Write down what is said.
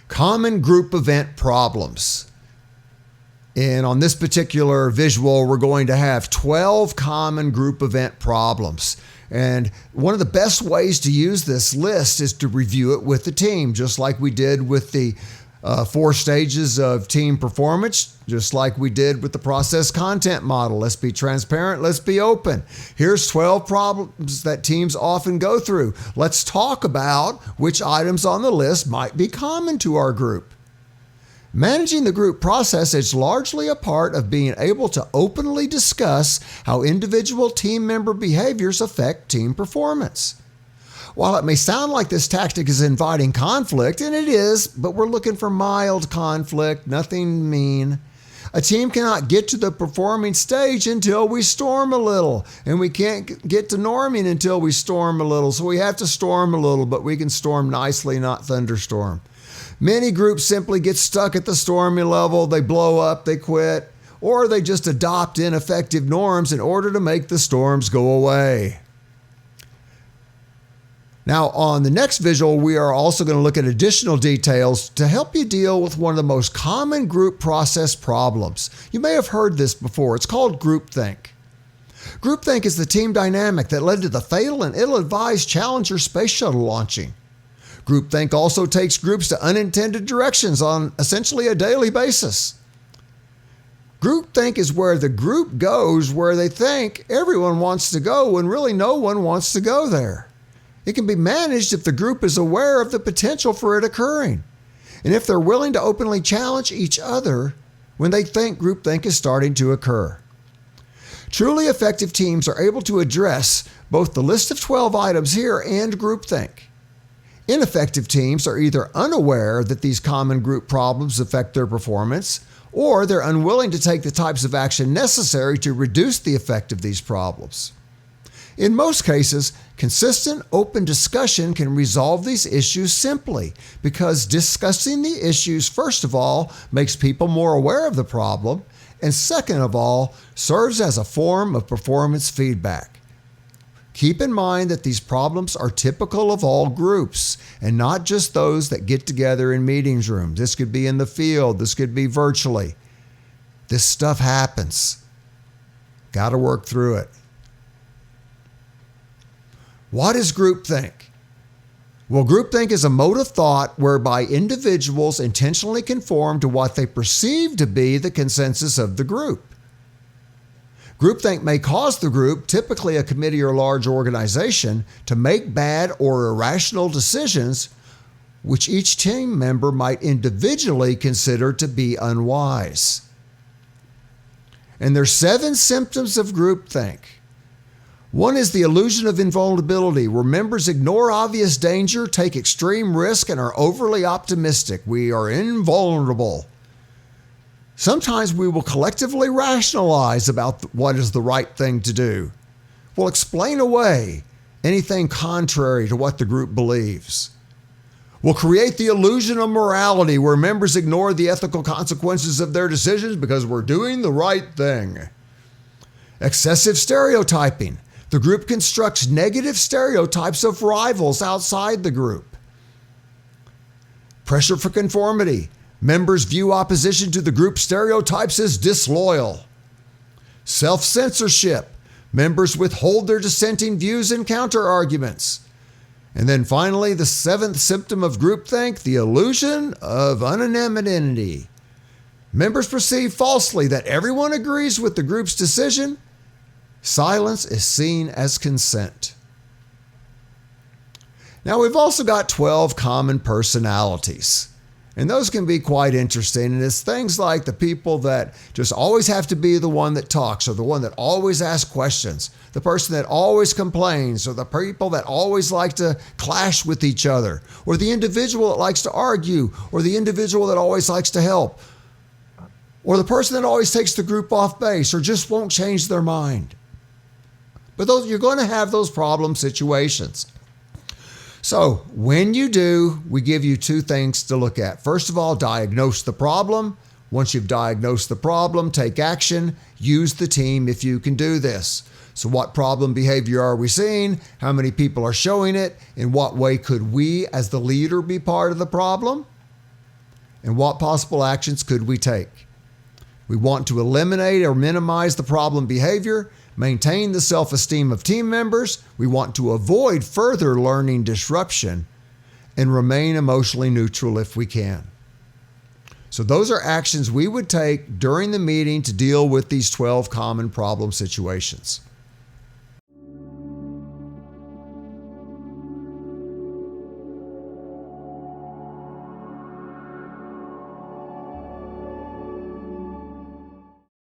Common group event problems. And on this particular visual, we're going to have 12 common group event problems. And one of the best ways to use this list is to review it with the team, just like we did with the 4 stages of team performance, just like we did with the process content model. Let's be transparent. Let's be open. Here's 12 problems that teams often go through. Let's talk about which items on the list might be common to our group. Managing the group process is largely a part of being able to openly discuss how individual team member behaviors affect team performance. While it may sound like this tactic is inviting conflict, and it is, but we're looking for mild conflict, nothing mean. A team cannot get to the performing stage until we storm a little, and we can't get to norming until we storm a little. So we have to storm a little, but we can storm nicely, not thunderstorm. Many groups simply get stuck at the stormy level, they blow up, they quit, or they just adopt ineffective norms in order to make the storms go away. Now, on the next visual, we are also going to look at additional details to help you deal with one of the most common group process problems. You may have heard this before. It's called groupthink. Groupthink is the team dynamic that led to the fatal and ill-advised Challenger space shuttle launching. Groupthink also takes groups to unintended directions on essentially a daily basis. Groupthink is where the group goes where they think everyone wants to go when really no one wants to go there. It can be managed if the group is aware of the potential for it occurring, and if they're willing to openly challenge each other when they think groupthink is starting to occur. Truly effective teams are able to address both the list of 12 items here and groupthink. Ineffective teams are either unaware that these common group problems affect their performance, or they're unwilling to take the types of action necessary to reduce the effect of these problems. In most cases, consistent, open discussion can resolve these issues simply because discussing the issues, first of all, makes people more aware of the problem, and second of all, serves as a form of performance feedback. Keep in mind that these problems are typical of all groups and not just those that get together in meetings rooms. This could be in the field. This could be virtually. This stuff happens. Got to work through it. What is groupthink? Well, groupthink is a mode of thought whereby individuals intentionally conform to what they perceive to be the consensus of the group. Groupthink may cause the group, typically a committee or large organization, to make bad or irrational decisions which each team member might individually consider to be unwise. And there's 7 symptoms of groupthink. One is the illusion of invulnerability, where members ignore obvious danger, take extreme risk, and are overly optimistic. We are invulnerable. Sometimes we will collectively rationalize about what is the right thing to do. We'll explain away anything contrary to what the group believes. We'll create the illusion of morality where members ignore the ethical consequences of their decisions because we're doing the right thing. Excessive stereotyping. The group constructs negative stereotypes of rivals outside the group. Pressure for conformity. Members view opposition to the group stereotypes as disloyal. Self-censorship. Members withhold their dissenting views and counter-arguments. And then finally, the 7th symptom of groupthink, the illusion of anonymity. Members perceive falsely that everyone agrees with the group's decision. Silence is seen as consent. Now, we've also got 12 common personalities. And those can be quite interesting. And it's things like the people that just always have to be the one that talks, or the one that always asks questions, the person that always complains, or the people that always like to clash with each other, or the individual that likes to argue, or the individual that always likes to help, or the person that always takes the group off base or just won't change their mind. But you're going to have those problem situations. So when you do, we give you 2 things to look at. First of all, diagnose the problem. Once you've diagnosed the problem, take action. Use the team if you can do this. So what problem behavior are we seeing? How many people are showing it? In what way could we, as the leader, be part of the problem? And what possible actions could we take? We want to eliminate or minimize the problem behavior, maintain the self-esteem of team members. We want to avoid further learning disruption and remain emotionally neutral if we can. So those are actions we would take during the meeting to deal with these 12 common problem situations.